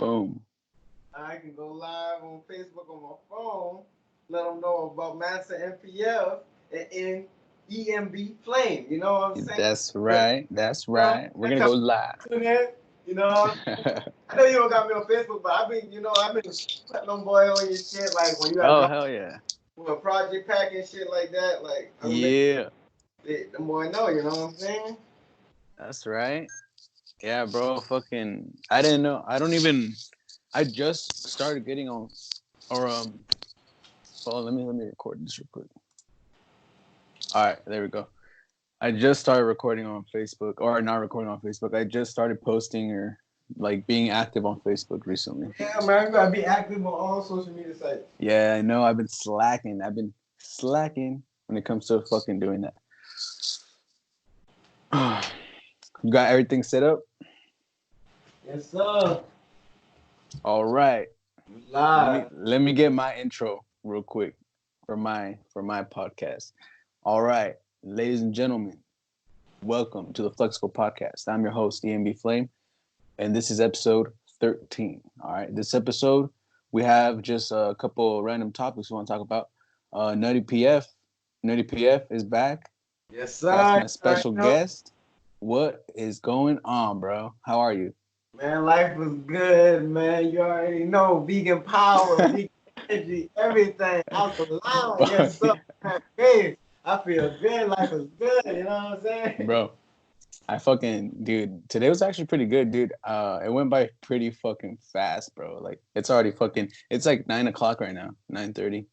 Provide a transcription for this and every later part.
Boom. I can go live on Facebook on my phone, let them know about Mansa NPF and EMB Flame. You know what I'm saying? That's right. That's right. We're gonna Come go live. tune in. You know, I know you don't got me on Facebook, but I've been putting them boy on your shit. Like when you got Oh drop hell yeah. with a project pack and shit like that. Like I'm Yeah. the boy know. You know what I'm saying? That's right. Yeah, bro. Fucking. I didn't know. I don't even. I just started getting on. Or Well, let me record this real quick. All right, there we go. I just started recording on Facebook, or not recording on Facebook. I just started posting or like being active on Facebook recently. Yeah, man, you gotta be active on all social media sites. Yeah, I know. I've been slacking when it comes to fucking doing that. You got everything set up? Yes, sir. All right. Live. Let me get my intro real quick for my podcast. All right, ladies and gentlemen, welcome to the PHLEXICO Podcast. I'm your host, EMB Flame, and this is episode 13. All right, this episode we have just a couple random topics we want to talk about. Nutty PF is back. Yes, That's sir. my special guest. What is going on, bro? How are you? Man, life was good, man. You already know, vegan power, vegan energy, everything. Out the line, yes, sir. Hey, I feel good. Life is good. You know what I'm saying? Bro, dude, today was actually pretty good, dude. It went by pretty fucking fast, bro. Like, it's like 9 o'clock right now, 9:30.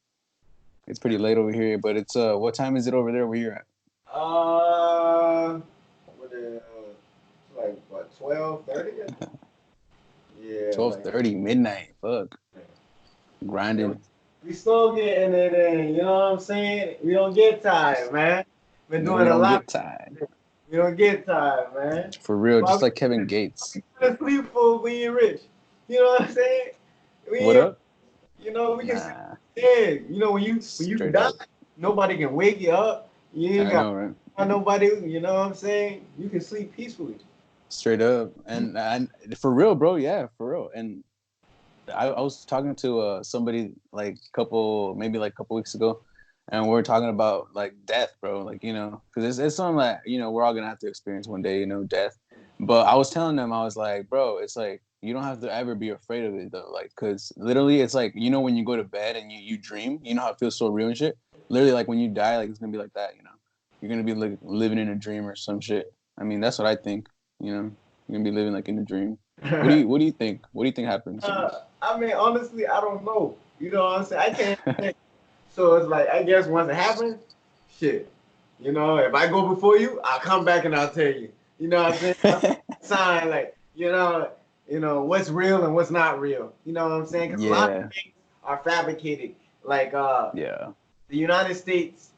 It's pretty late over here, but it's, what time is it over there where you're at? What is like what 12:30? Yeah, 12:30, midnight. Fuck. Grinding. we still getting it in. You know what I'm saying? We don't get tired, man. Been No, doing we a don't lot. get tired. We don't get tired, man. For real, Why just like Kevin Gates. we sleep full? We ain't rich. You know what I'm saying? We What ain't, up? you know, we can Nah, dead. You know, when you straight die, up. nobody can wake you up. You ain't I got know, right? nobody. You know what I'm saying? You can sleep peacefully. Straight up. And for real, bro, yeah, for real. And I was talking to somebody like maybe like a couple weeks ago, and we were talking about like death, bro. Like, because it's something that we're all gonna have to experience one day, death. But I was telling them, I was like, bro, it's like you don't have to ever be afraid of it though, like, because literally it's like when you go to bed and you dream, how it feels so real and shit. Literally, like when you die, like it's gonna be like that, You're gonna be like living in a dream or some shit. I mean, that's what I think. You're gonna be living like in a dream. What do you think? What do you think happens? I mean, honestly, I don't know. You know what I'm saying? I can't. So it's like, I guess once it happens, shit. If I go before you, I'll come back and I'll tell you. You know what I'm saying? That's a sign, like, what's real and what's not real. You know what I'm saying? Because a lot of things are fabricated. Like, Yeah. the United States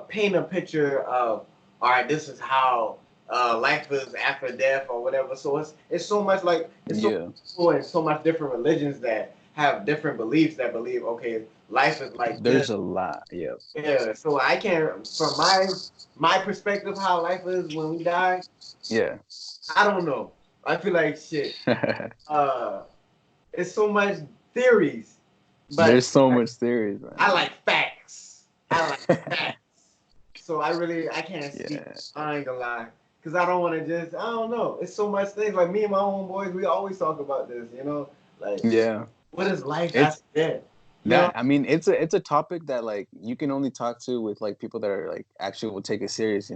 paint a picture of, all right, this is how life is after death or whatever. So it's so much like so much different religions that have different beliefs that believe, okay, life is like There's this. a lot. Yeah. So I can't, from my perspective, how life is when we die. Yeah. I don't know. I feel like shit. It's so much theories, but There's so much theories, man. I like facts. So I can't speak. Yeah. I ain't gonna lie. Cause I don't want to I don't know. It's so much things. Like me and my homeboys, we always talk about this, Like, what is life after death? I mean, it's a topic that like you can only talk to with like people that are like actually will take it serious,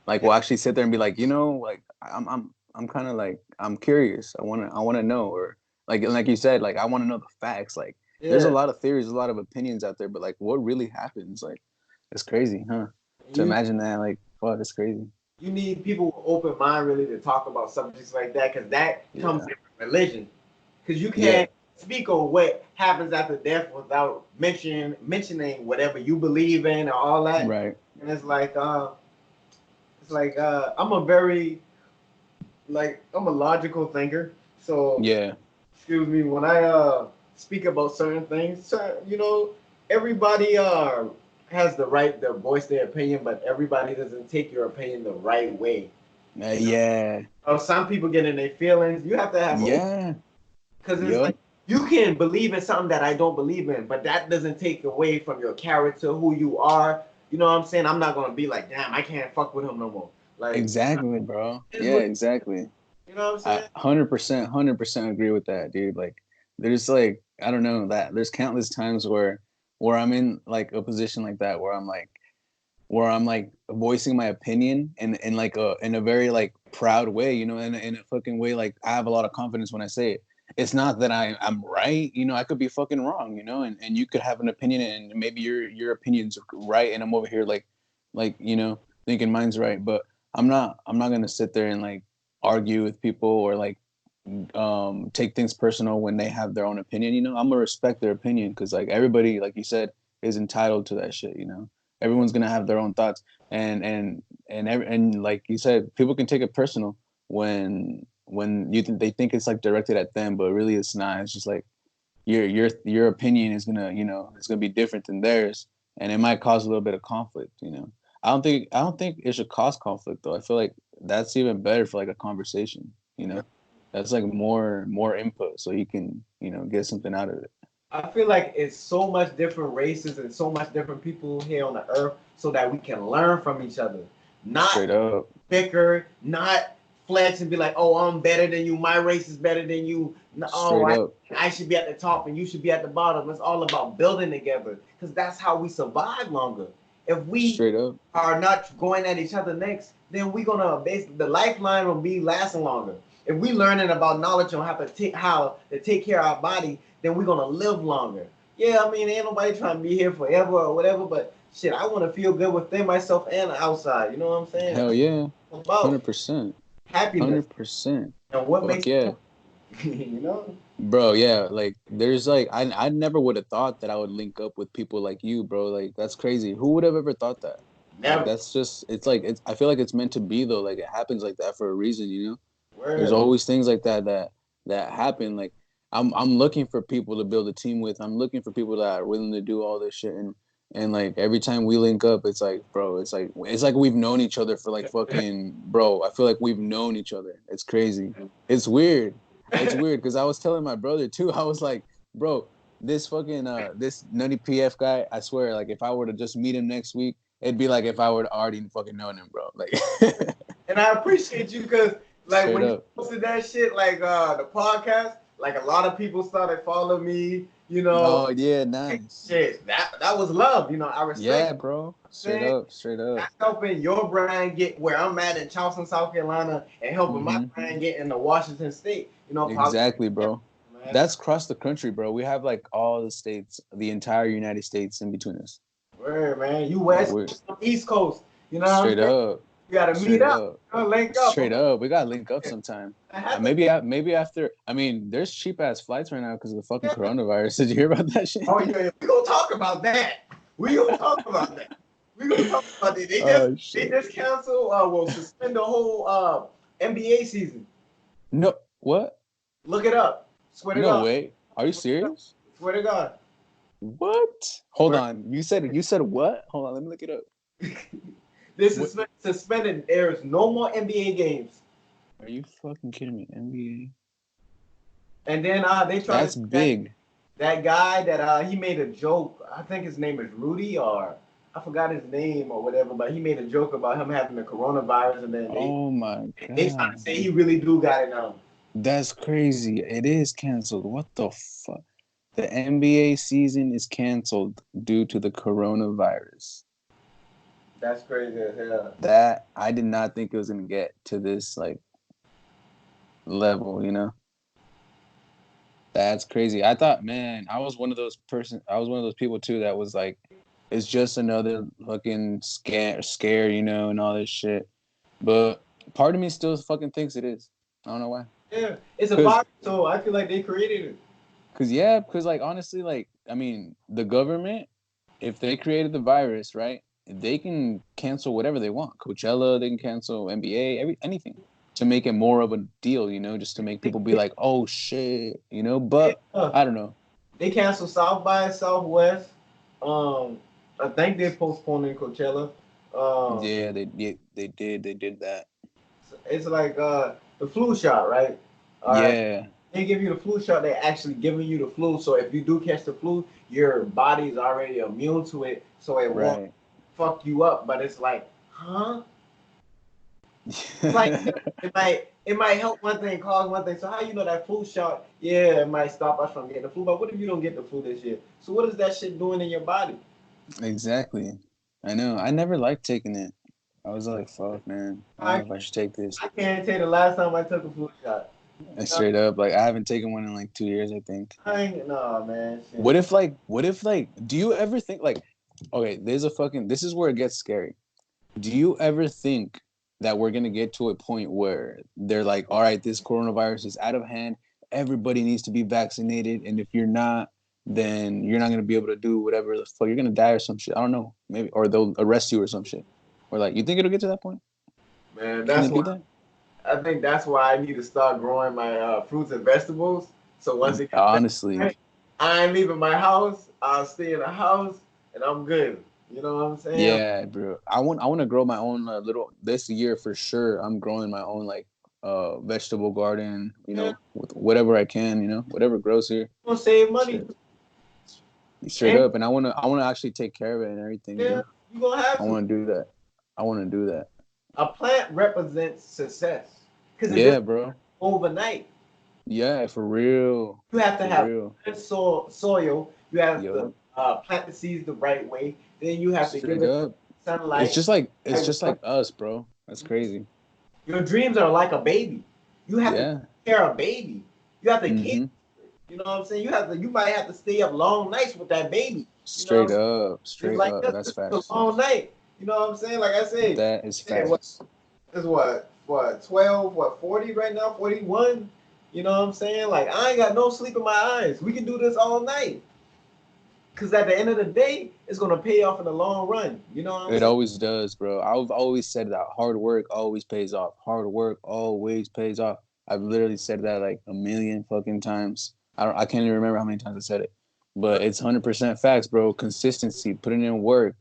Like we'll actually sit there and be like, like I'm kind of like I'm curious. I wanna know, or like you said, like I want to know the facts. Like there's a lot of theories, a lot of opinions out there, but like what really happens? Like it's crazy, huh? To imagine that, like, fuck, it's crazy. You need people with open mind really to talk about subjects like that, because that comes in religion. Because you can't speak on what happens after death without mentioning whatever you believe in or all that. Right. And it's like I'm a very I'm a logical thinker. So excuse me, when I speak about certain things, everybody has the right to voice their opinion, but everybody doesn't take your opinion the right way. Yeah. Some people get in their feelings. You have to have Because it's like you can believe in something that I don't believe in, but that doesn't take away from your character, who you are. You know what I'm saying? I'm not gonna be like, damn, I can't fuck with him no more. Like Exactly, bro. Yeah, what, exactly. you know what I'm I saying? 100% agree with that, dude. Like, there's like, I don't know, that there's countless times where I'm in like a position like that where I'm like voicing my opinion in like a in a very like proud way, you know, in a fucking way like I have a lot of confidence when I say it. It's not that I'm right, you know, I could be fucking wrong, you know, and you could have an opinion and maybe your opinion's right and I'm over here like, you know, thinking mine's right, but I'm not gonna sit there and like argue with people or like take things personal when they have their own opinion, you know. I'm gonna respect their opinion because like everybody, like you said, is entitled to that shit, you know. Everyone's gonna have their own thoughts and like you said, people can take it personal when they think it's like directed at them, but really it's not. It's just like your opinion is gonna, you know, it's gonna be different than theirs and it might cause a little bit of conflict, you know. I don't think it should cause conflict though. I feel like that's even better for like a conversation, you know. That's like more input so you can, you know, get something out of it. I feel like it's so much different races and so much different people here on the earth so that we can learn from each other. Not Straight up. bicker, not flex and be like, oh, I'm better than you, my race is better than you. Oh, Straight up. I should be at the top and you should be at the bottom. It's all about building together because that's how we survive longer. If we Straight up. are not going at each other next, then we're gonna the lifeline will be lasting longer. If we learning about knowledge on how to take care of our body, then we're gonna live longer. Yeah, I mean, ain't nobody trying to be here forever or whatever, but shit, I want to feel good within myself and outside. You know what I'm saying? Hell yeah. About 100%. happiness 100%. and what Fuck makes yeah. you know. Bro, yeah, like there's like I never would have thought that I would link up with people like you, bro. Like that's crazy. Who would have ever thought that? Like Never. that's just it's like it's I feel like it's meant to be though. Like it happens like that for a reason, you know? There's Word. always things like that happen. Like I'm looking for people to build a team with. I'm looking for people that are willing to do all this shit and like every time we link up, it's like, bro, it's like we've known each other for like fucking bro. I feel like we've known each other. It's crazy. It's weird. It's weird because I was telling my brother too. I was like, bro, this fucking this nutty PF guy. I swear, like if I were to just meet him next week, it'd be like if I would already fucking known him, bro. Like, And I appreciate you because like straight when you up. posted that shit, like the podcast, like a lot of people started following me. You know, Oh yeah, nice. shit, that was love. You know, I respect. Yeah, bro. Straight Saying up, straight up. that's helping your brand get where I'm at in Charleston, South Carolina, and helping my Hmm. brand get into Washington State. You know, Exactly, bro. man. That's across the country, bro. We have like all the states, the entire United States in between us. Word, man. You Like West we're Coast, I'm East Coast. You know what I'm straight saying? up, We gotta meet straight up, up, link up. straight up. We gotta link up sometime. I have to. Maybe after. I mean, there's cheap ass flights right now because of the fucking coronavirus. Did you hear about that shit? Oh yeah, we gonna talk about that. We gonna talk about that. We gonna talk about that. Oh They shit. just cancel. Will suspend the whole NBA season. No, what? Look it up. Swear to No God. way. Are you serious? Swear to God. What? Hold on. You said what? Hold on. Let me look it up. This What? is suspended. There is no more NBA games. Are you fucking kidding me? NBA. And then they tried That's to big. that guy that he made a joke. I think his name is Rudy or I forgot his name or whatever, but he made a joke about him having the coronavirus, and then Oh my they trying to god. say he really do got it now. That's crazy. It is canceled. What the fuck? The NBA season is canceled due to the coronavirus. That's crazy as hell. That I did not think it was gonna get to this like level, you know? That's crazy. I thought, man, I was one of those people too that was like, it's just another fucking scare, you know, and all this shit. But part of me still fucking thinks it is. I don't know why. Yeah, it's a Cause, virus, so I feel like they created it. because like honestly, like I mean, the government, if they created the virus, right, they can cancel whatever they want. Coachella, they can cancel NBA, anything to make it more of a deal, you know, just to make people be like, oh shit, you know. But Yeah. I don't know. They canceled South by Southwest. I think they're postponing Coachella. Yeah, they did that. It's like the flu shot, right? All right. Yeah, they give you the flu shot, they're actually giving you the flu. So if you do catch the flu, your body is already immune to it, so it won't Right. fuck you up. But it's like, huh? Like it might help one thing, cause one thing. So how you know that flu shot? Yeah, it might stop us from getting the flu. But what if you don't get the flu this year? So what is that shit doing in your body? Exactly. I know. I never liked taking it. I was like, fuck, man. I don't know I if I should take this. I can't tell you the last time I took a flu shot. And straight up, like, I haven't taken one in like 2 years, I think. I ain't no man. Shit. What if, do you ever think, like, okay, this is where it gets scary. Do you ever think that we're going to get to a point where they're like, all right, this coronavirus is out of hand. Everybody needs to be vaccinated. And if you're not, then you're not going to be able to do whatever the fuck. You're going to die or some shit. I don't know. Maybe, or they'll arrest you or some shit. Or like, you think it'll get to that point? Man, Can that's it be why that? I think that's why I need to start growing my fruits and vegetables. So once it gets Honestly. back, I ain't leaving my house. I'll stay in the house and I'm good. You know what I'm saying? Yeah, bro. I want to grow my own little this year for sure. I'm growing my own like vegetable garden, Yeah, with whatever I can, whatever grows here. I'm gonna save money. Shit. Straight And up, and I want to actually take care of it and everything, yeah, you gonna I have to. want to do that. I want to do that. A plant represents success because it Yeah, doesn't bro. overnight. Yeah, for real. You have to For have real. good soil. You have to Yup. plant the seeds the right way. Then you have to give Straight it up. It's sunlight. just like it's Right. just like us, bro. That's crazy. Your dreams are like a baby. You have to take Yeah. care of a baby. You have to care. Mm-hmm. You know what I'm saying? You might have to stay up long nights with that baby. You know what I'm Straight saying? up. It's Straight like up. this. That's This is a facts. long night. You know what I'm saying? Like I said, That is yeah, what facts. is what 12, 40 right now, 41. You know what I'm saying? Like I ain't got no sleep in my eyes. We can do this all night. Cause at the end of the day, it's gonna pay off in the long run. You know what I'm It saying? always does, bro. I've always said that hard work always pays off. Hard work always pays off. I've literally said that like a million fucking times. I can't even remember how many times I said it. But it's 100% facts, bro. Consistency, putting in work,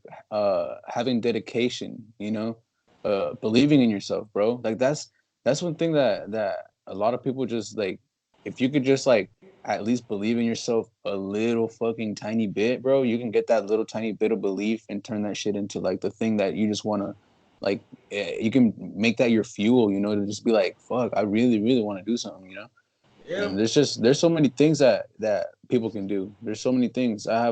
having dedication, believing in yourself, bro. Like that's one thing that a lot of people just like, if you could just like at least believe in yourself a little fucking tiny bit, bro, you can get that little tiny bit of belief and turn that shit into like the thing that you just want to like. You can make that your fuel, to just be like, fuck, I really, really want to do something. Yeah. And there's so many things that people can do. There's so many things. I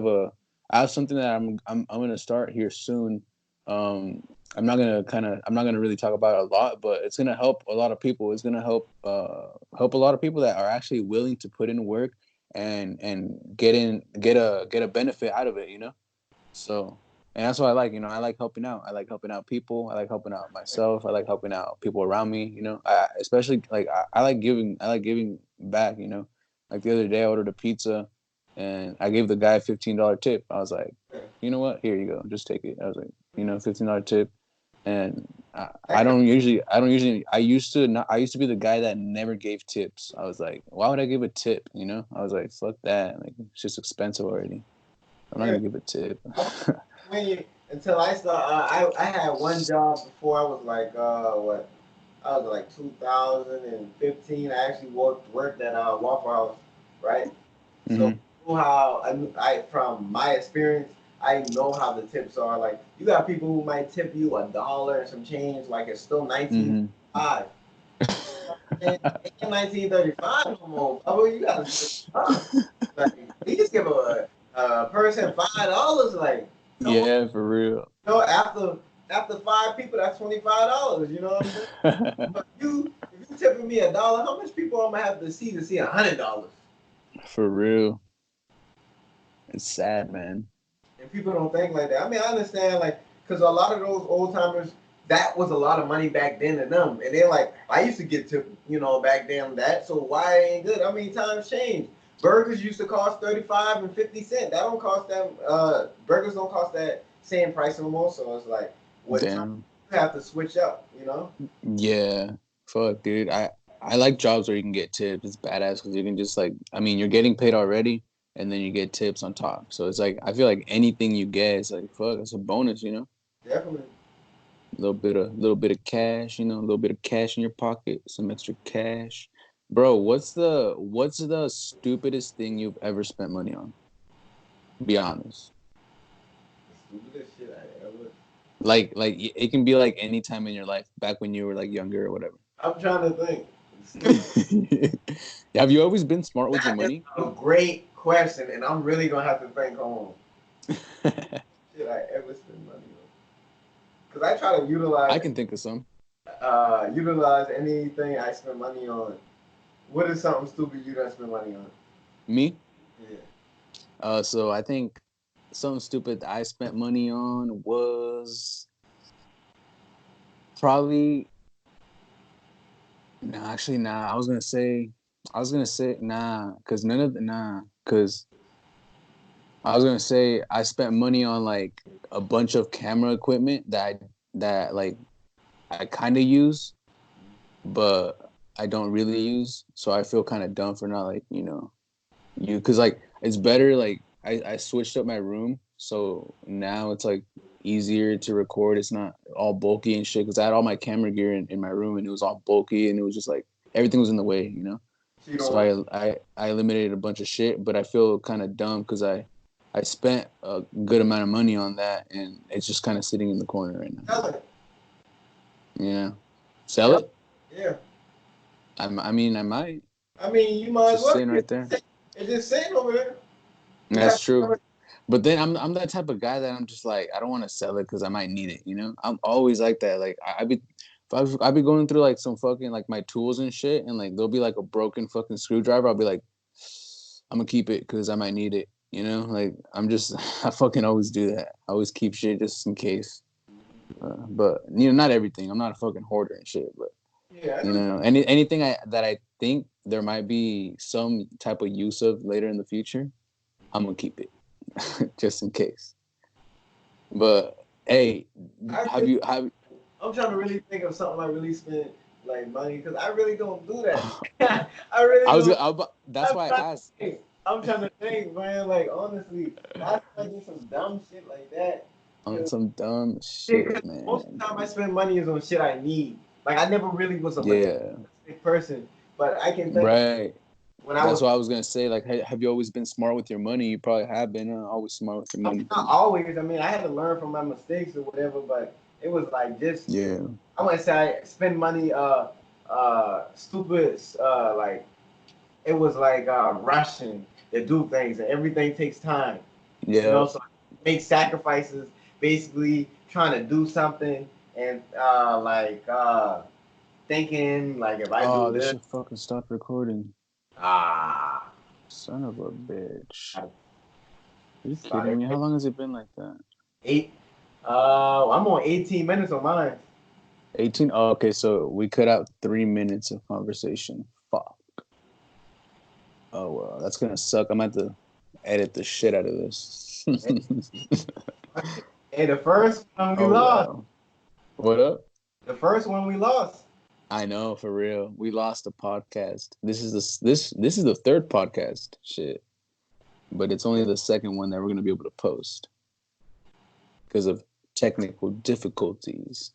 have something that I'm gonna start here soon. Um, I'm not gonna really talk about it a lot, but it's gonna help a lot of people. It's gonna help a lot of people that are actually willing to put in work and get a benefit out of it. So, and that's what I like. I like helping out. I like helping out people. I like helping out myself. I like helping out people around me. Especially like I like giving. I like giving back. Like the other day, I ordered a pizza, and I gave the guy a $15 tip. I was like, you know what? Here you go. Just take it. I was like, $15 tip. And I used to not. I used to be the guy that never gave tips. I was like, why would I give a tip? I was like, fuck that. Like it's just expensive already. I'm not Yeah. gonna give a tip. When you until I start, I had one job before I was like what I was like 2015. I actually worked at Waffle House, right? So Hmm. how I from my experience, I know how the tips are. Like you got people who might tip you $1 and some change, like it's still 19.5. Ain't 1935 no more. Oh, you gotta step up. Like he just give a person $5. Like come on, Yeah, for real. after five people, that's $25. You know what I'm saying? But if you tipping me $1, how much people I'm gonna have to see $100? For real. It's sad, man. And people don't think like that. I mean, I understand, like, because a lot of those old timers, that was a lot of money back then to them. And they're like, I used to get to, back then that, so why it ain't good? I mean, times change. Burgers used to cost 35 and 50 cents. That don't cost them, burgers don't cost that same price no more. So it's like, what time Damn. you have to switch up? Yeah. Fuck, dude. I like jobs where you can get tips. It's badass because you can just like, I mean, you're getting paid already, and then you get tips on top. So it's like I feel like anything you get is like fuck, it's a bonus. Definitely. A little bit of cash, a little bit of cash in your pocket, some extra cash. Bro, what's the stupidest thing you've ever spent money on? Be honest. The stupidest shit I ever. Like it can be like any time in your life, back when you were like younger or whatever. I'm trying to think. Have you always been smart with your That is money? a great question, and I'm really gonna have to think on shit I ever spend money on. Cause I try to I can think of some. utilize anything I spend money on. What is something stupid you don't spend money on? Me? Yeah. So I think something stupid that I spent money on was probably no, actually nah. I was gonna say nah, cause none of the nah, cause I was gonna say I spent money on like a bunch of camera equipment that like I kind of use, but I don't really use. So I feel kind of dumb for not like because like it's better like I switched up my room, so now it's like easier to record. It's not all bulky and shit because I had all my camera gear in my room and it was all bulky and it was just like everything was in the way. So you don't So want I eliminated a bunch of shit, but I feel kind of dumb because I spent a good amount of money on that and it's just kind of sitting in the corner right to now. tell it. Yeah, sell it. Yeah. I mean I might I mean, you might as just well. sitting right there. It's just sitting over there. You That's have true. to. But then I'm that type of guy that I'm just like I don't want to sell it because I might need it. I'm always like that. Like I be going through like some fucking like my tools and shit, and like there'll be like a broken fucking screwdriver. I'll be like, I'm gonna keep it because I might need it. Like I'm just I fucking always do that. I always keep shit just in case. But not everything. I'm not a fucking hoarder and shit. But Yeah, I know. anything that I think there might be some type of use of later in the future, I'm gonna keep it just in case. But hey, I have really, you have? I'm trying to really think of something I really spent like money because I really don't do that. I really I was don't. that's I'm why trying I to asked. think. I'm trying to think, man. Like honestly, I spend some dumb shit like that. On some dumb Because shit, most of the man. time I spend money is on shit I need. Like I never really was a Yeah, materialistic person, but I can think of right. when I That's was. what I was gonna say. Like, have you always been smart with your money? You probably have been always smart with your I mean, money. not always. I mean, I had to learn from my mistakes or whatever, but it was like just Yeah. I wouldn't say I spend money stupid like it was like rushing to do things and everything takes time. Yeah. So I make sacrifices basically trying to do something and thinking like if I Oh, do this this should fucking stop recording. ah Son of a bitch. I Are you kidding started me? How long has it been like that? eight I'm on 18 minutes on mine. 18? Oh, okay, so we cut out 3 minutes of conversation. Fuck. Oh well, that's gonna suck. I'm gonna have to edit the shit out of this. Hey, the first one we Oh lost. well. What up? The first one we lost. I know, for real. We lost a podcast. This is the third podcast. Shit. But it's only the second one that we're gonna be able to post because of technical difficulties.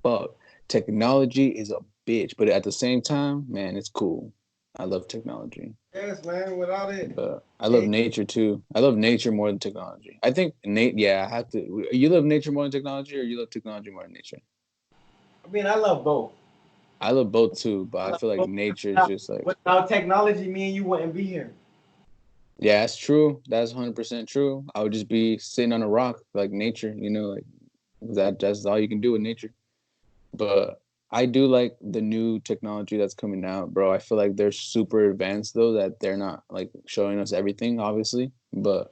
Fuck. Technology is a bitch, but at the same time, man, it's cool. I love technology. Yes, man. Without it, But I love nature too. I love nature more than technology. I think yeah, I have to. You love nature more than technology, or you love technology more than nature? I mean, I love both. I love both too, but I I love feel like both. nature is just like, Without technology, me and you wouldn't be here. yeah, that's true. That's 100% true. I would just be sitting on a rock like nature, like that's all you can do with nature. But I do like the new technology that's coming out, bro. I feel like they're super advanced though, that they're not like showing us everything, obviously. But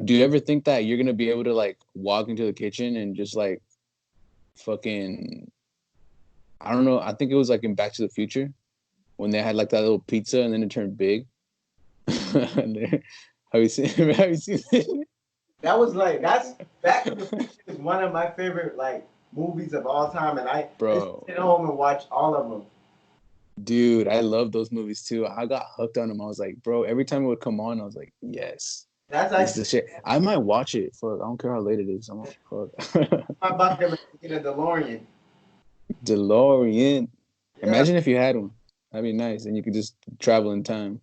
do you ever think that you're gonna be able to like walk into the kitchen and just like fucking, I don't know. I think it was like in Back to the Future when they had like that little pizza and then it turned big. Have you seen? Have you seen it? That was like that's Back to the Future is one of my favorite like movies of all time, and I used to Bro, sit home and watch all of them. dude, I love those movies too. I got hooked on them. I was like, bro, every time it would come on, I was like, yes, That's this is actually the shit. I might watch it. Fuck, I don't care how late it is. I'm like, fuck. my bucket list to get a DeLorean. DeLorean. Yeah, Imagine if you had one. That'd be nice, and you could just travel in time.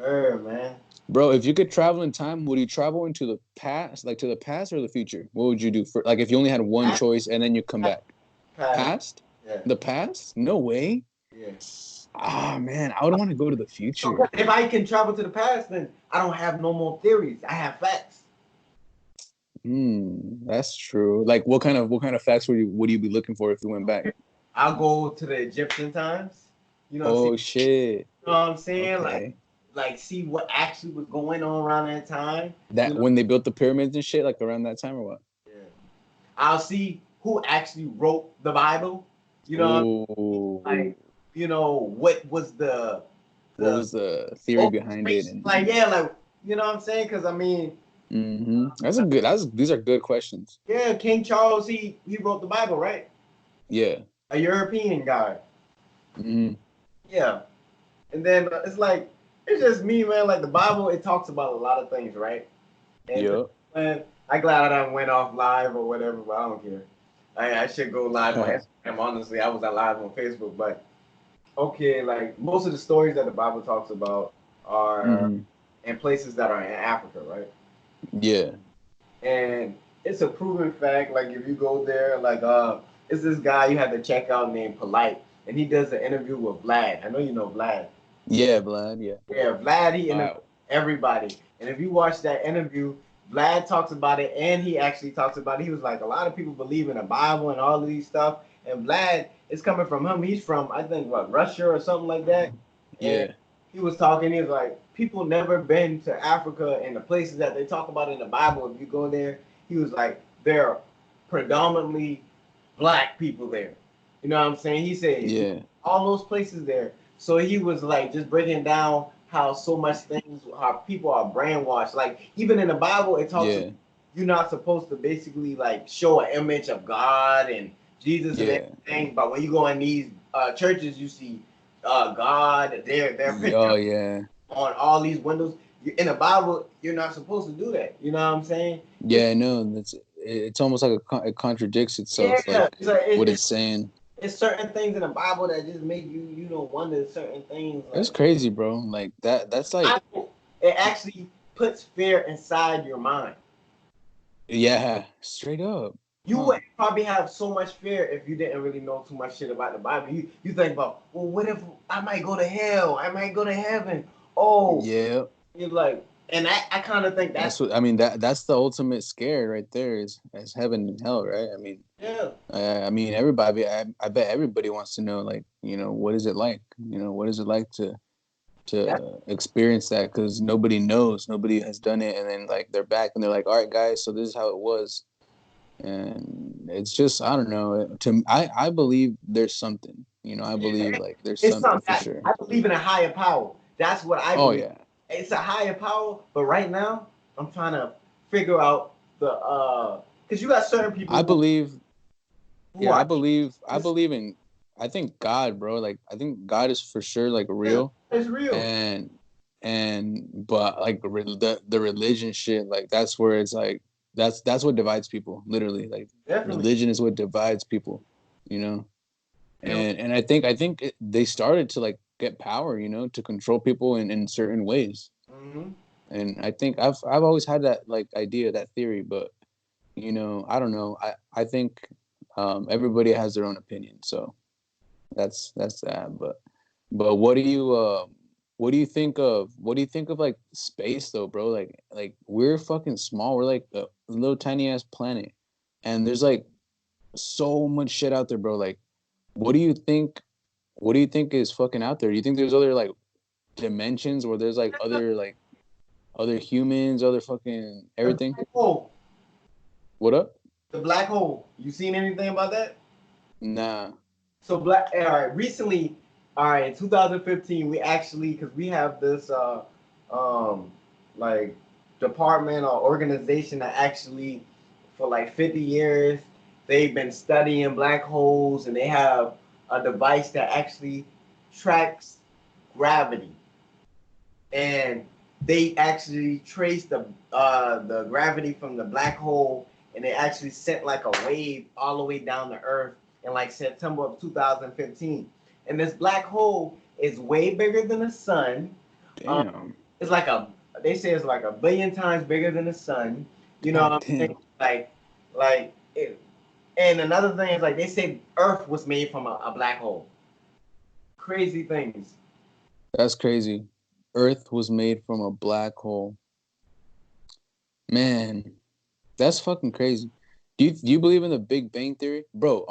Man. Bro, if you could travel in time, would you travel into the past, like to the past or the future? What would you do for, like, if you only had one choice and then you come back? Past? Yeah. The past? No way. Yeah. Ah, man, I would want to go to the future. So if I can travel to the past, then I don't have no more theories. I have facts. That's true. Like, what kind of facts would you be looking for if you went back? I'll go to the Egyptian times. Oh shit. You know what I'm saying? Okay. Like see what actually was going on around that time. That when they built the pyramids and shit, like around that time or what? Yeah. I'll see who actually wrote the Bible. You know, like what was what was the theory behind it? And like you know what I'm saying? Because I mean, these are good questions. Yeah, King Charles, he wrote the Bible, right? Yeah. A European guy. Mm-hmm. Yeah. And then it's just me, man. Like the Bible, it talks about a lot of things, right? And yeah. Man, I'm glad I went off live or whatever, but I don't care. I should go live on Instagram. Honestly, I was live on Facebook, but okay, like most of the stories that the Bible talks about are in places that are in Africa, right? Yeah. And it's a proven fact. Like if you go there, it's this guy you have to check out named Polite, and he does an interview with Vlad. I know you know Vlad. Yeah, Vlad. Yeah. Yeah, Vlad. He interviews everybody, and if you watch that interview, Vlad talks about it, and he actually talks about it. He was like, a lot of people believe in the Bible and all of these stuff, and Vlad is coming from him. He's from I think Russia or something like that. Yeah. And he was talking. He was like, people never been to Africa and the places that they talk about in the Bible. If you go there, he was like, there are predominantly black people there. You know what I'm saying? He said, all those places there. So he was like just breaking down how so much things, how people are brainwashed. Like even in the Bible, it talks about you're not supposed to basically like show an image of God and Jesus and everything. But when you go in these churches, you see God, their picture on all these windows. In the Bible, you're not supposed to do that. You know what I'm saying? Yeah, no, it's almost like it contradicts itself, like what it's saying. It's certain things in the Bible that just make you, wonder certain things. Like, it's crazy, bro. Like that's like it actually puts fear inside your mind. Yeah, straight up. You would probably have so much fear if you didn't really know too much shit about the Bible. You think about, well, what if I might go to hell? I might go to heaven. Oh, yeah. You're like, and I kind of think that's what I mean. That's the ultimate scare right there is heaven and hell, right? I mean, I mean, everybody. I bet everybody wants to know, like, what is it like? What is it like to experience that? Because nobody knows, nobody has done it, and then like they're back and they're like, all right, guys, so this is how it was, and it's just I don't know. I believe there's something. I believe like there's something for sure. I believe in a higher power. That's what I believe. Oh yeah. It's a higher power, but right now I'm trying to figure out the because you got certain people. I believe in. I think God, bro. Like I think God is for sure like real. It's real. But like the religion shit, like that's where it's like that's what divides people. Literally, like religion is what divides people. And I think they started to like get power, to control people in certain ways. Mm-hmm. And I think I've always had that like idea, that theory, but I don't know. I think everybody has their own opinion, so that's that. But what do you think of like space though, bro? Like we're fucking small. We're like a little tiny ass planet, and there's like so much shit out there, bro. Like, what do you think is fucking out there? Do you think there's other like dimensions where there's like other humans, other fucking everything? What up? The black hole. You seen anything about that? Nah. So recently, in 2015, we actually, because we have this like department or organization that actually for like 50 years they've been studying black holes, and they have a device that actually tracks gravity, and they actually traced the gravity from the black hole, and they actually sent like a wave all the way down to Earth in like September of 2015. And this black hole, is way bigger than the sun. Damn. It's like they say it's like 1 billion times bigger than the sun. You know what God I'm saying? damn. Like it, and another thing is like they say Earth was made from a black hole. Crazy things. That's crazy. Earth was made from a black hole. Man, that's fucking crazy. Do you believe in the Big Bang Theory, bro?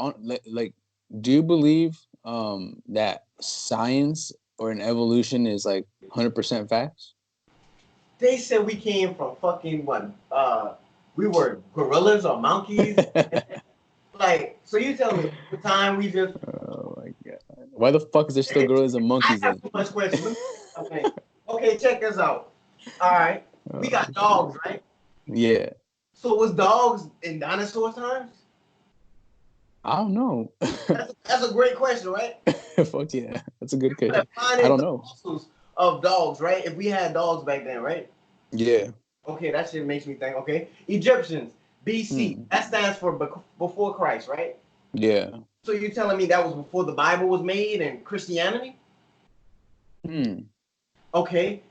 Like, do you believe that science or an evolution is like 100% facts? They said we came from fucking what? We were gorillas or monkeys. Like, so you tell me the time we just. Oh my god! Why the fuck is there still gorillas and I monkeys have then? too much questions. Let me okay. Okay, check this out. All right, we got dogs, right? Yeah. So was dogs in dinosaur times? I don't know. That's a great question, right? Fuck yeah, that's a good We question. could find I the don't know. fossils of dogs, right? If we had dogs back then, right? Yeah. Okay, that shit makes me think. Okay, Egyptians, BC. Hmm. That stands for before Christ, right? Yeah. So you're telling me that was before the Bible was made and Christianity? Hmm. Okay.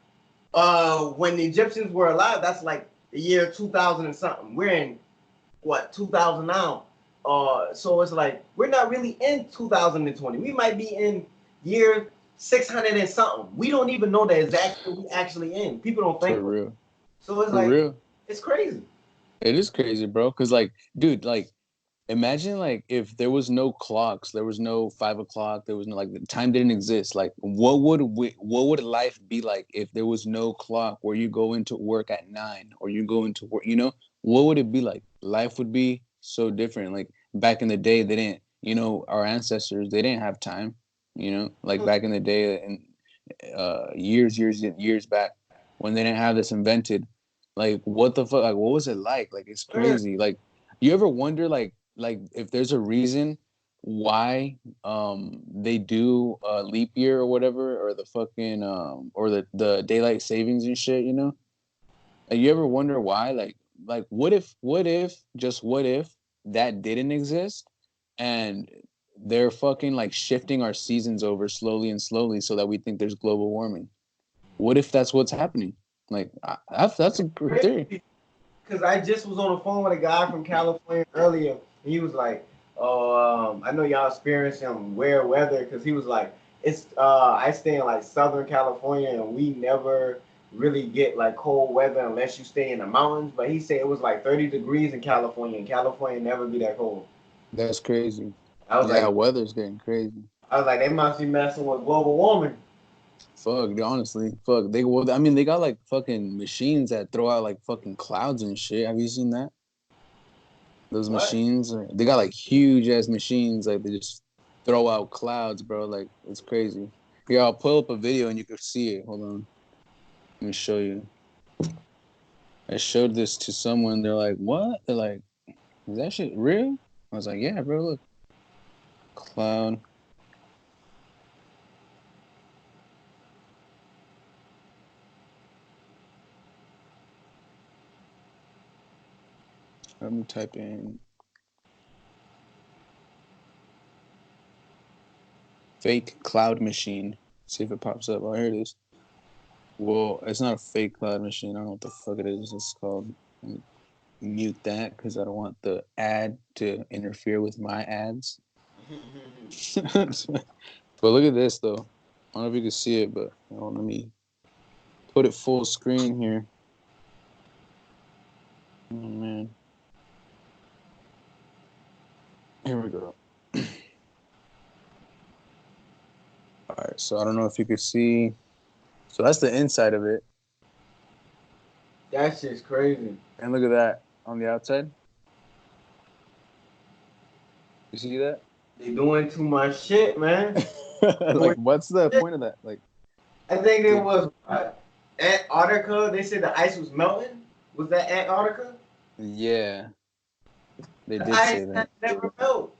When the Egyptians were alive, that's like the year 2000 and something. We're in what 2000 now. So it's like we're not really in 2020. We might be in year 600 and something. We don't even know the exact year we actually in. People don't For think. real. So it's For like real. it's crazy. It is crazy, bro. Cause like, dude, like, imagine like if there was no clocks, there was no 5 o'clock, there was no like the time didn't exist. Like, what would life be like if there was no clock where you go into work at 9 or you go into work? You know, what would it be like? Life would be so different. Like back in the day, they didn't. You know, our ancestors they didn't have time. You know, like back in the day and years back when they didn't have this invented. Like what the fuck? Like what was it like? Like it's crazy. Like you ever wonder like if there's a reason why they do leap year or whatever or the fucking or the daylight savings and shit, you know? Like you ever wonder why? Like what if that didn't exist and they're fucking like shifting our seasons over slowly and slowly so that we think there's global warming. What if that's what's happening? Like that's a good theory. Because I just was on the phone with a guy from California earlier, and he was like, "Oh, I know y'all experiencing weird weather." Because he was like, "It's I stay in like Southern California, and we never really get like cold weather unless you stay in the mountains." But he said it was like 30 degrees in California, and California never be that cold. That's crazy. I was Yeah, like, weather's getting crazy. they must be messing with global warming. Fuck, dude, honestly, fuck. Well, I mean, they got like fucking machines that throw out like fucking clouds and shit. Have you seen that? Those What? machines, they got like huge ass machines. Like they just throw out clouds, bro. Like it's crazy. Here, I'll pull up a video and you can see it. Hold on, let me show you. I showed this to someone. They're like, "What?" They're like, "Is that shit real?" I was like, "Yeah, bro. Look, cloud." Let me type in fake cloud machine. See if it pops up. Oh, here it is. Well, it's not a fake cloud machine. I don't know what the fuck it is. It's called. Let me mute that because I don't want the ad to interfere with my ads. But look at this though. I don't know if you can see it, but let me put it full screen here. Oh man. Here we go. All right, so I don't know if you could see. So that's the inside of it. That shit's crazy. And look at that on the outside. You see that? They doing too much shit, man. Like, what's the point of that? Like, I think it dude, was Antarctica. They said the ice was melting. Was that Antarctica? yeah, they The did say ice that. has never melt.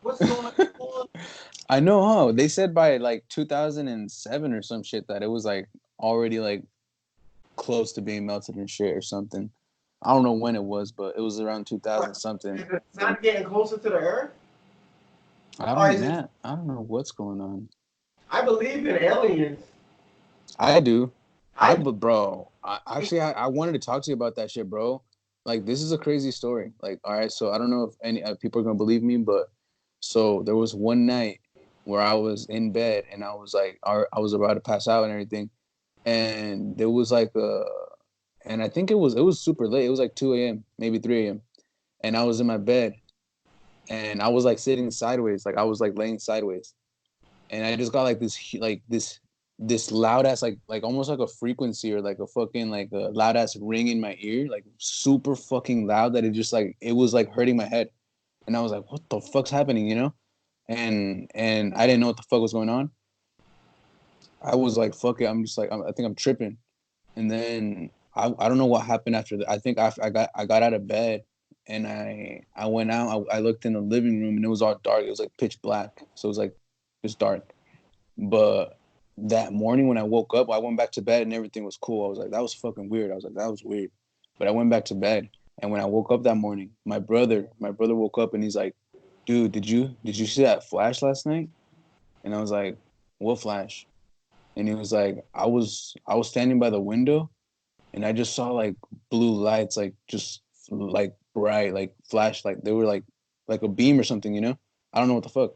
What's going on? I know, huh? They said by like 2007 or some shit that it was like already like close to being melted and shit or something. I don't know when it was, but it was around 2000 something. Is the sun getting closer to the Earth? I Or don't, is it? man, I don't know what's going on. I believe in aliens. I do. I Bro, I wanted to talk to you about that shit, bro. Like, this is a crazy story. Like, all right, so I don't know if any people are gonna believe me, but so there was one night where I was in bed and I was like, I was about to pass out and everything, and there was like and I think it was super late. It was like 2 a.m., maybe 3 a.m., and I was in my bed and I was like sitting sideways, like I was like laying sideways, and I just got like this loud ass like almost like a frequency or like a fucking like a loud ass ring in my ear, like super fucking loud that it just like it was like hurting my head, and I was like, what the fuck's happening, you know? And I didn't know what the fuck was going on. I was like, fuck it, I'm just like I think I'm tripping, and then I don't know what happened after that. I think I got out of bed and I went out. I looked in the living room and it was all dark. It was like pitch black, so it was like just dark. But that morning when I woke up, I went back to bed and everything was cool. I was like, that was fucking weird. I was like, that was weird. But I went back to bed, and when I woke up that morning, my brother woke up and he's like, dude, did you see that flash last night? And I was like, what flash? And he was like, I was standing by the window and I just saw like blue lights, like just like bright, like flash, like they were like a beam or something, you know? I don't know what the fuck.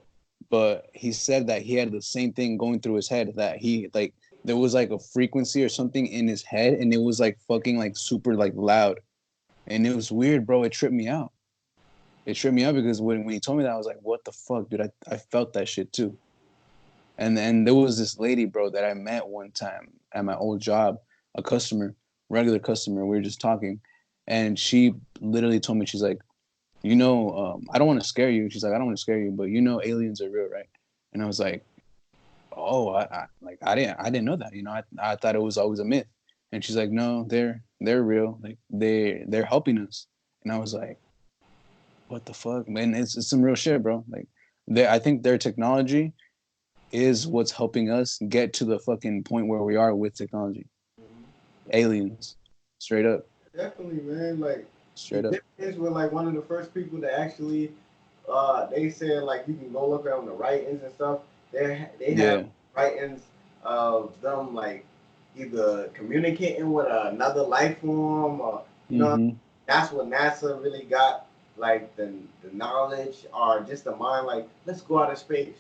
But he said that he had the same thing going through his head, that he like there was like a frequency or something in his head and it was like fucking like super like loud. And it was weird, bro. It tripped me out. It tripped me out because when he told me that, I was like, what the fuck, dude? I felt that shit too. And then there was this lady, bro, that I met one time at my old job, a customer, regular customer. We were just talking, and she literally told me, she's like, I don't want to scare you. She's like, I don't want to scare you, but aliens are real, right? And I was like, oh, I didn't know that. I thought it was always a myth. And she's like, no, they're real. Like they're helping us. And I was like, what the fuck, man? It's some real shit, bro. Like I think their technology is what's helping us get to the fucking point where we are with technology. Aliens, straight up, definitely, man. Like the straight up. Egyptians were like one of the first people to actually. They said like you can go look on the writings and stuff. They have Yeah. writings of them like either communicating with another life form or you know Mm-hmm. that's what NASA really got like the knowledge or just the mind like let's go out of space.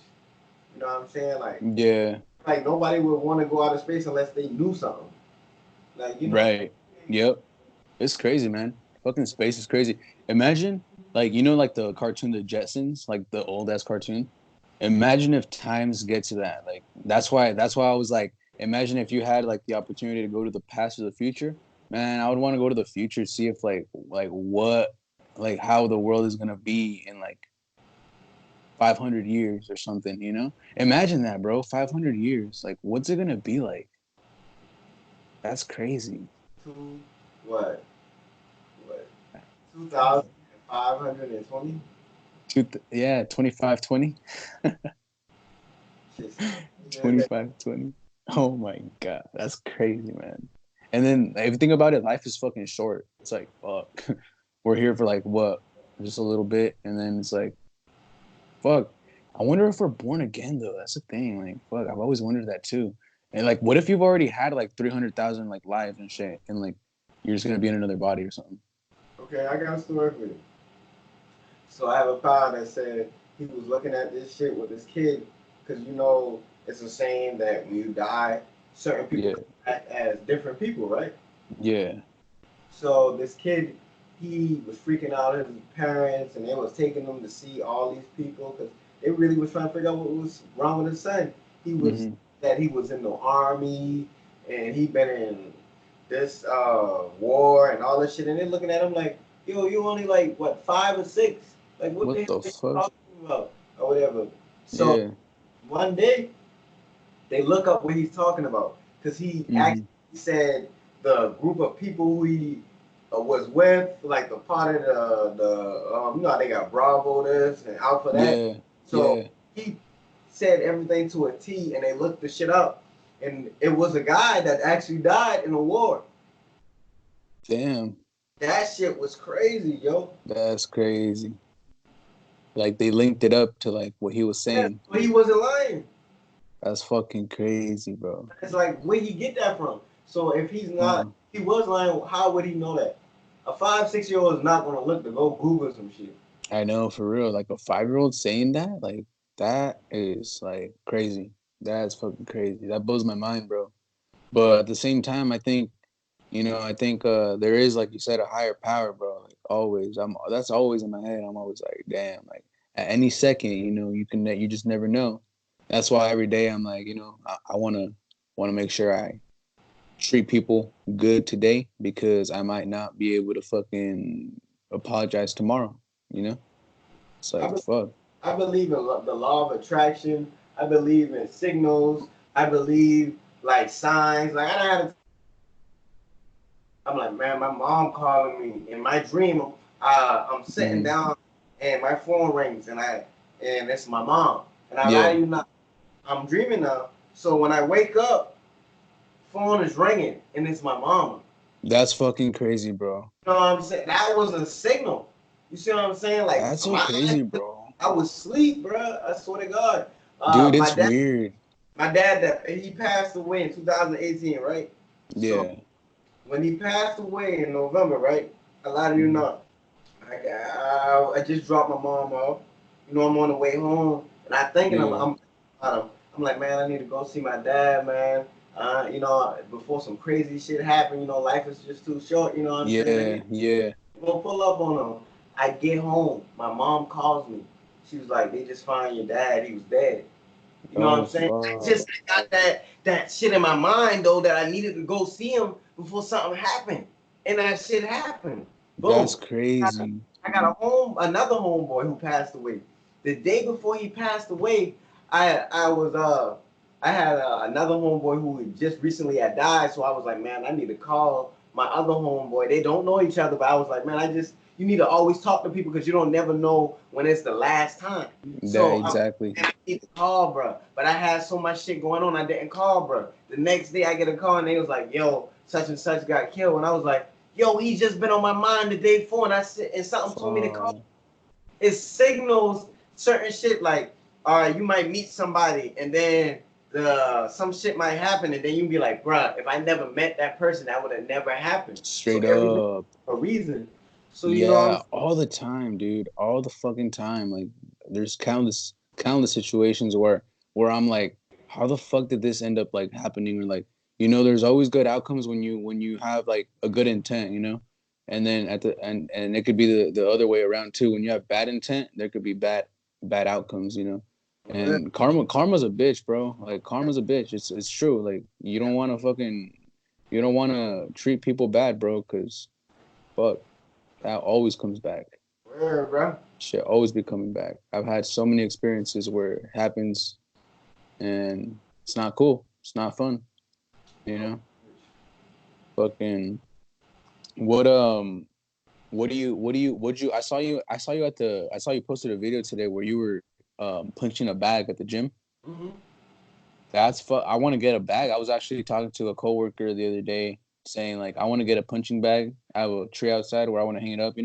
You know what I'm saying? Yeah. Like nobody would want to go out of space unless they knew something. Like you know. Right. Yep. It's crazy, man. Fucking space is crazy. Imagine, like, like the cartoon, The Jetsons, like the old ass cartoon. Imagine if times get to that. Like, that's why I was like, imagine if you had like the opportunity to go to the past or the future. Man, I would want to go to the future, see if like what, like how the world is gonna be in like 500 years or something. Imagine that, bro. 500 years. Like, what's it gonna be like? That's crazy. Two, what, what, 2,520? Yeah, 2520. Just, man, 2520. Oh my god, that's crazy, man. And then if you think about it, life is fucking short. It's like, fuck. We're here for like what? Just a little bit, and then it's like, fuck. I wonder if we're born again though. That's the thing. Like, fuck, I've always wondered that too. And like, what if you've already had like 300,000 like lives and shit, and like you're just gonna be in another body or something? okay, I got a story for you. So I have a pal that said he was looking at this shit with his kid, because it's a saying that when you die, certain people Yeah, come back as different people, right? yeah, So this kid, he was freaking out his parents, and they was taking him to see all these people because they really was trying to figure out what was wrong with his son. He was hmm that he was in the army, and he been in this war and all this shit, and they're looking at him like, yo, you only like what 5 or 6? Like what the What hell the are you fuck? talking about or whatever. So Yeah. one day they look up what he's talking about because he actually hmm said the group of people who he was with, like the part of how they got Bravo this and Alpha that. Yeah, So yeah. he said everything to a T, and they looked the shit up, and it was a guy that actually died in a war. Damn, That shit was crazy, yo. that's crazy. Like they linked it up to like what he was Yeah, saying. but he wasn't lying. That's fucking crazy, bro. It's like, where he get that from? So if he's not, he was lying, how would he know that? A 5, 6 year old is not gonna look to go Google some shit. I know, for real. Like a 5-year-old saying that, like that is like crazy. That's fucking crazy. That blows my mind, bro. But at the same time, I think, I think there is, like you said, a higher power, bro. Like always, that's always in my head. I'm always like, damn, like at any second, you just never know. That's why every day I'm like, I wanna make sure I treat people good today because I might not be able to fucking apologize tomorrow. You know, it's I, like be- fuck. I believe in the law of attraction. I believe in signals. I believe like signs. Like I had I'm like, man, my mom calling me in my dream. I'm sitting Mm-hmm. down and my phone rings and it's my mom. And I lie Yeah, to you not, I'm dreaming now. So when I wake up, phone is ringing and it's my mama. that's fucking crazy, bro. You know what I'm saying? That was a signal. You see what I'm saying? Like That's so my crazy, bro. I was asleep, bro. I swear to God. Dude, My it's dad, weird. that he passed away in 2018, right? So Yeah. when he passed away in November, right? A lot of you Mm-hmm. know. I just dropped my mom off. You know, I'm on the way home, and I thinking Yeah. about him. I'm like, man, I need to go see my dad, man. Before some crazy shit happened, life is just too short. You know what I'm saying? I Yeah. need Yeah. to go pull up on him. I get home, my mom calls me. She was like, they just found your dad. He was dead. You know what I'm Oh saying? fuck. I got that shit in my mind though that I needed to go see him before something happened, and that shit happened. That's Boom. crazy. I got another homeboy who passed away. The day before he passed away, I had another homeboy who just recently had died. So I was like, man, I need to call my other homeboy. They don't know each other, but I was like, man, you need to always talk to people because you don't never know when it's the last time. Yeah, So exactly. and I need to call, bro. But I had so much shit going on, I didn't call, bro. The next day, I get a call and they was like, yo, such and such got killed, and I was like, yo, he just been on my mind the day before, and I said, and something told me to call. Fuck. It signals certain shit like, all right, you might meet somebody, and then some shit might happen, and then you be like, bruh, if I never met that person, that would have never happened. So Straight everything up. for a reason. So Yeah, all the time, dude. All the fucking time. Like there's countless situations where I'm like, how the fuck did this end up like happening? Or like, there's always good outcomes when you have like a good intent. And then and it could be the other way around too. When you have bad intent, there could be bad outcomes. And karma's a bitch, bro. Like karma's a bitch. It's true. Like you don't want to treat people bad, bro, cuz fuck, that always comes back. where, bro? Shit always be coming back. I've had so many experiences where it happens and it's not cool. It's not fun. You know? Fucking what what you I saw you posted a video today where you were punching a bag at the gym. Mm-hmm. I want to get a bag. I was actually talking to a coworker the other day saying like I want to get a punching bag. I have a tree outside where I want to hang it up.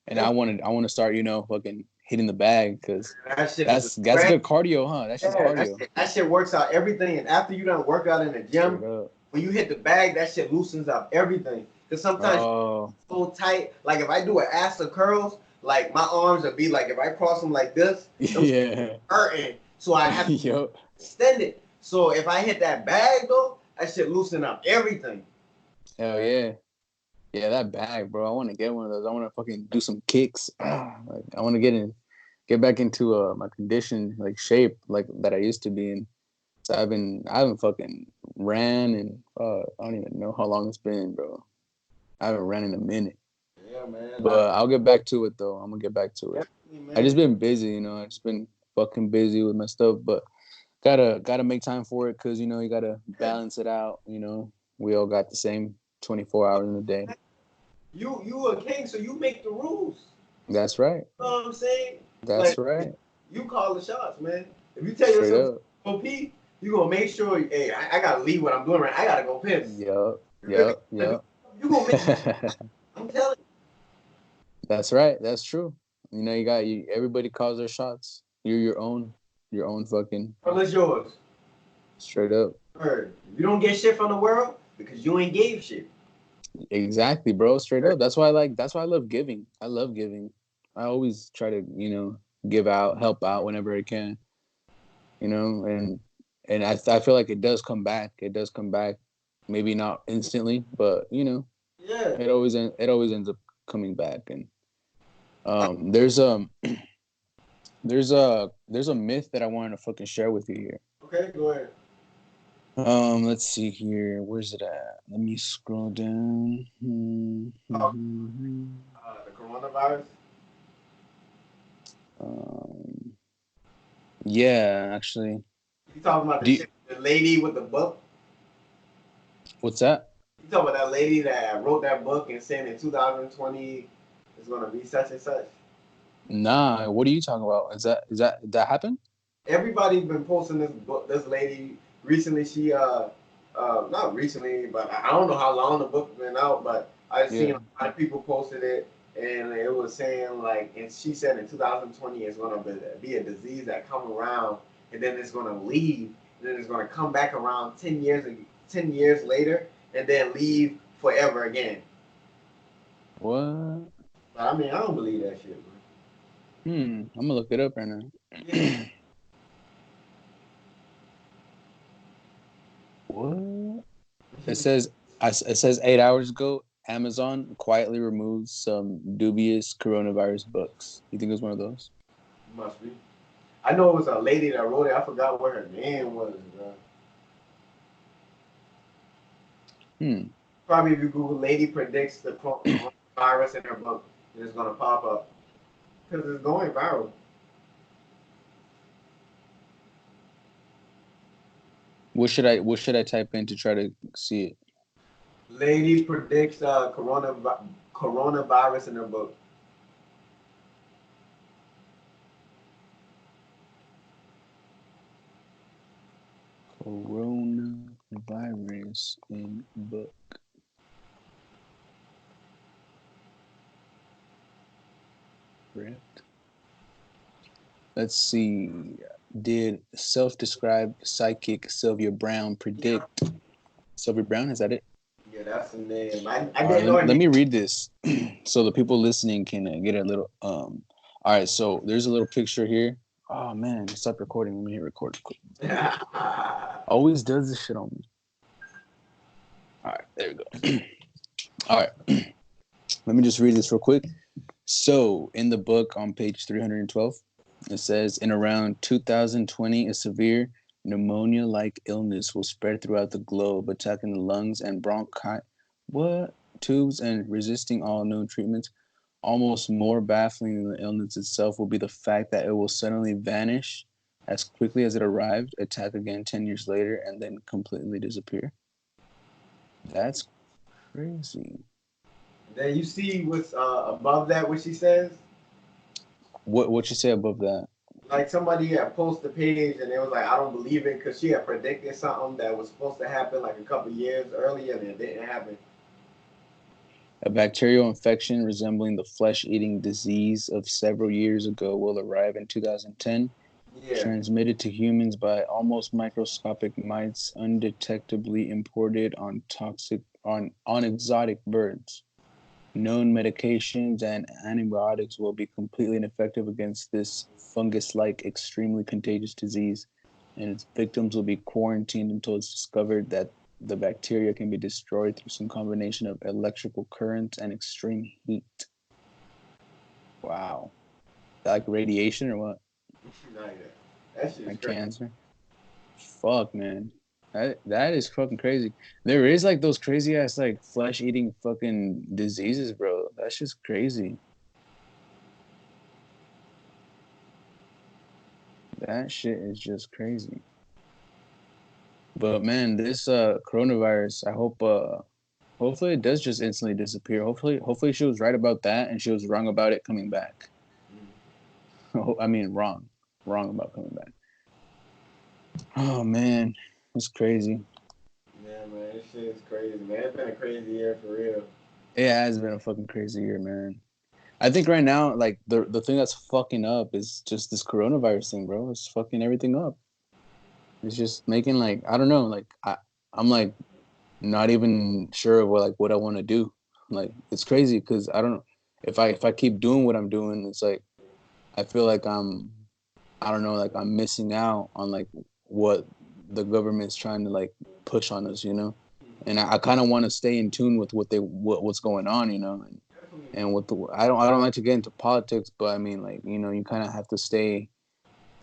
And I want to start, fucking hitting the bag because That shit is a that's threat. good cardio, huh? That's just Yeah, cardio. that shit works out everything. And after you done work out in the Straight gym, up. when you hit the bag, that shit loosens up everything. Cause sometimes Oh, so tight. Like if I do an ass of curls, like my arms would be like if I cross them like this, them yeah. hurting. So I have to Yo, extend it. So if I hit that bag though, that shit loosen up everything. hell yeah. Yeah, that bag, bro. I want to get one of those. I want to fucking do some kicks. Like I want to get back into my condition, like shape, like that I used to be in. So I haven't fucking ran and I don't even know how long it's been, bro. I haven't ran in a minute. Yeah, man. But I'll get back to it though. I'm gonna get back to it. Definitely, I just man. been busy, I just been fucking busy with my stuff, but gotta make time for it because you gotta balance it out. We all got the same 24 hours in a day. You a king, so you make the rules. That's right. You know what I'm saying? That's Like right. you call the shots, man. If you tell Straight yourself to up. go pee, you gonna make sure, hey, I gotta leave what I'm doing right. I gotta go piss. Yup. If Yup. Yup. you gonna make. I'm telling That's right. That's true. Everybody calls their shots. You're your own fucking. you. What's yours? Straight up. Word. You don't get shit from the world because you ain't gave shit. Exactly, bro. Straight up. That's why I love giving. I love giving. I always try to, give out, help out whenever I can, and I feel like it does come back. It does come back. Maybe not instantly, but Yeah. it always ends up coming back. And there's there's a myth that I wanted to fucking share with you here. Okay, go ahead. Let's see here. Where's it at? Let me scroll down. The coronavirus. Um, yeah, actually. You talking about the Do you, shit, the lady with the book? what's that? You talking about that lady that wrote that book and saying in 2020 is gonna be such and such? Nah, what are you talking about? That happened? Everybody's been posting this book. This lady recently, she not recently, but I don't know how long the book been out, but I've seen Yeah. a lot of people posted it, and it was saying like, and she said in 2020 it's gonna be a disease that come around, and then it's gonna leave, and then it's gonna come back around 10 years later, and then leave forever again. What? But I mean, I don't believe that shit, man. I'm gonna look it up right now. Yeah. What? It says it says 8 hours ago, Amazon quietly removed some dubious coronavirus books. You think it was one of those? Must be. I know it was a lady that wrote it. I forgot what her name was, bro. Hmm. Probably if you Google "lady predicts the coronavirus" in her book, it's gonna pop up because it's going viral. What should I type in to try to see it? Lady predicts coronavirus in her book. Coronavirus in book. Correct. Let's see. Did self-described psychic Sylvia Brown Yeah, predict? Sylvia Brown, is that it? yeah, that's the name. I All right, didn't know her let name. me read this so the people listening can get a little. All right, so there's a little picture here. Oh man, stop recording. Let me hit record quick. Always does this shit on me. All right, there we go. All right, let me just read this real quick. So, in the book on page 312, it says in around 2020, a severe pneumonia like illness will spread throughout the globe, attacking the lungs and bronchi what tubes and resisting all known treatments. Almost more baffling than the illness itself will be the fact that it will suddenly vanish as quickly as it arrived, attack again 10 years later, and then completely disappear. That's crazy. Then you see what's above that, what she says. What you say above that? Like somebody had posted a page and it was like, I don't believe it because she had predicted something that was supposed to happen like a couple years earlier and it didn't happen. A bacterial infection resembling the flesh-eating disease of several years ago will arrive in 2010, Yeah. transmitted to humans by almost microscopic mites undetectably imported on exotic birds. Known medications and antibiotics will be completely ineffective against this fungus-like, extremely contagious disease, and its victims will be quarantined until it's discovered that the bacteria can be destroyed through some combination of electrical current and extreme heat. Wow. Like radiation or what? Not yet. That shit's Like crazy. cancer? Fuck, man. That is fucking crazy. There is like those crazy ass like flesh eating fucking diseases, bro. That's just crazy. That shit is just crazy. But man, this coronavirus, I hope hopefully it does just instantly disappear. Hopefully she was right about that and she was wrong about it coming back. I mean wrong. Wrong about coming back. Oh man, it's crazy. Yeah, man, this shit is crazy, man. It's been a crazy year for real. It has been a fucking crazy year, man. I think right now, like the thing that's fucking up is just this coronavirus thing, bro. It's fucking everything up. It's just making like I don't know, like I'm like not even sure of what I want to do. Like it's crazy because I don't know if I keep doing what I'm doing, it's like I feel like I don't know, like I'm missing out on like what the government's trying to like push on us, you know. And I kind of want to stay in tune with what's going on, you know. And with the I don't like to get into politics, but I mean like you know you kind of have to stay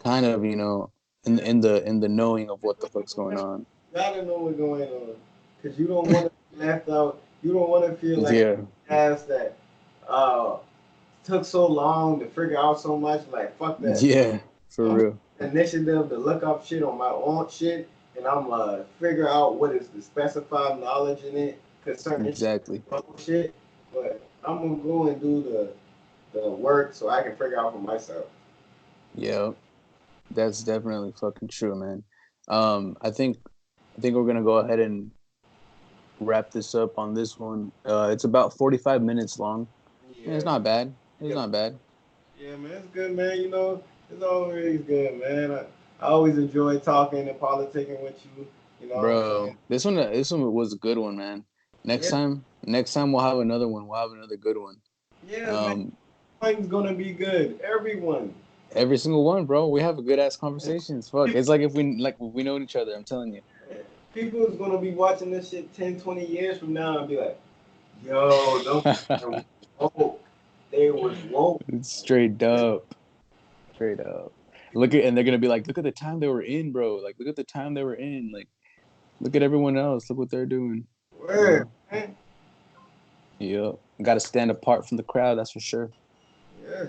kind of you know in the knowing of what the fuck's going on. You gotta know what's going on, cause you don't want to be left out. You don't want to feel like Yeah, past that uh took so long to figure out so much. Like fuck that. yeah, for I'm real. initiative to look up shit on my own shit, and I'm figure out what is the specified knowledge in it concerning Exactly. shit. But I'm gonna go and do the work so I can figure out for myself. Yeah, that's definitely fucking true, man. I think we're gonna go ahead and wrap this up on this one. It's about 45 minutes long. Yeah, it's Yeah, not bad. It's yeah, not bad, yeah, man. It's good, man. You know, it's always good, man. I always enjoy talking and politicking with you. You know what I'm saying? bro. This one was a good one, man. Yeah, Next time we'll have another one. We'll have another good one. yeah, man. Um, Everyone's gonna be good. Everyone. every single one, bro. We have a good ass conversations. Fuck, it's like if we know each other. I'm telling you. People is gonna be watching this shit 10, 20 years from now and be like, yo, those were woke. They was woke. Straight up, straight up. And they're gonna be like, look at the time they were in, bro. Like, look at the time they were in. Like, look at everyone else. Look what they're doing. You Word, know. man. Yeah, got to stand apart from the crowd. That's for sure. Yes.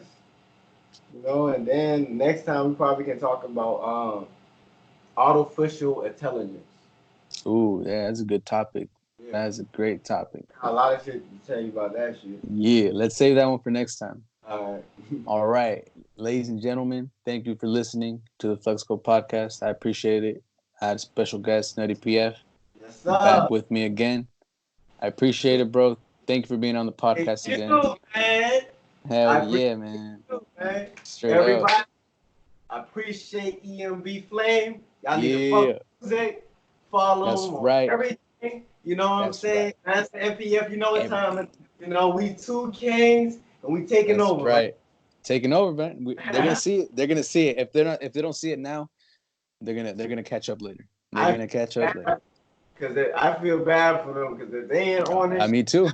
You know, and then next time we probably can talk about artificial intelligence. Ooh, yeah, that's a good topic. Yeah. That's a great topic. A lot of shit to tell you about that shit. Yeah, let's save that one for next time. All right. All right, ladies and gentlemen, thank you for listening to the Flexico Podcast. I appreciate it. I had a special guest, Nutty PF, Yes, sir. back with me again. I appreciate it, bro. Thank you for being on the Thank podcast again. you, man. Hell I appreciate yeah, man. you, man. Straight up. Everybody, I appreciate EMB Flame. Y'all need to Yeah, fuck music, follow that's him on right. everything. You know what I'm That's saying? right. Mansa NPF, you know what time it Everything. is. You know, we two kings and we taking That's over, right? right. Taking over, man. They're gonna see it. They're gonna see it. If they don't see it now, they're gonna catch up later. They're I gonna catch up later. because I feel bad for them because if they ain't on I this, me too.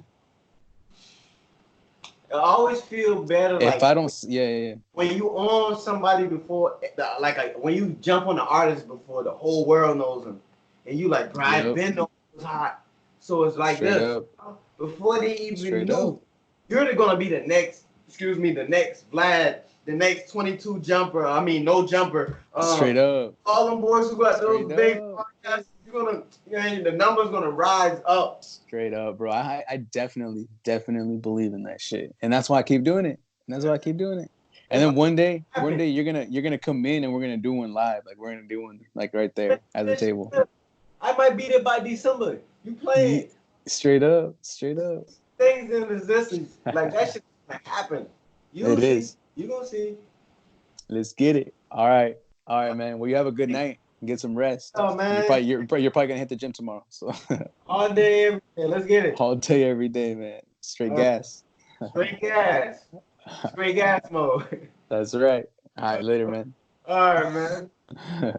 I always feel better If like I don't, yeah. when you on somebody before, like when you jump on the artist before the whole world knows him, and you like, bro, I Yep. been know it was hot. So it's like Straight this. up. Before they even Straight up. knew, you're gonna be the next, excuse me, the next Vlad, the next 22 jumper. I mean, no jumper. Straight up. All them boys who got those Straight big up. podcasts, the numbers gonna rise up. Straight up, bro. I definitely believe in that shit, and that's why I keep doing it. And that's why I keep doing it. And It then might one happen. day you're gonna come in and we're gonna do one live. Like we're gonna do one like right there at the table. I might be there by December. You Yeah. playing Straight up. Straight up. things in existence like that shit gonna happen. It You'll see. is. You gonna see. Let's get it. All right. All right, man. Well, you have a good night. Get some rest. Oh man, You're probably gonna hit the gym tomorrow. So all day, every day. Let's get it. all day, every day, man. Straight Uh, gas. straight gas. Straight gas mode. That's right. All right, later, man. All right, man.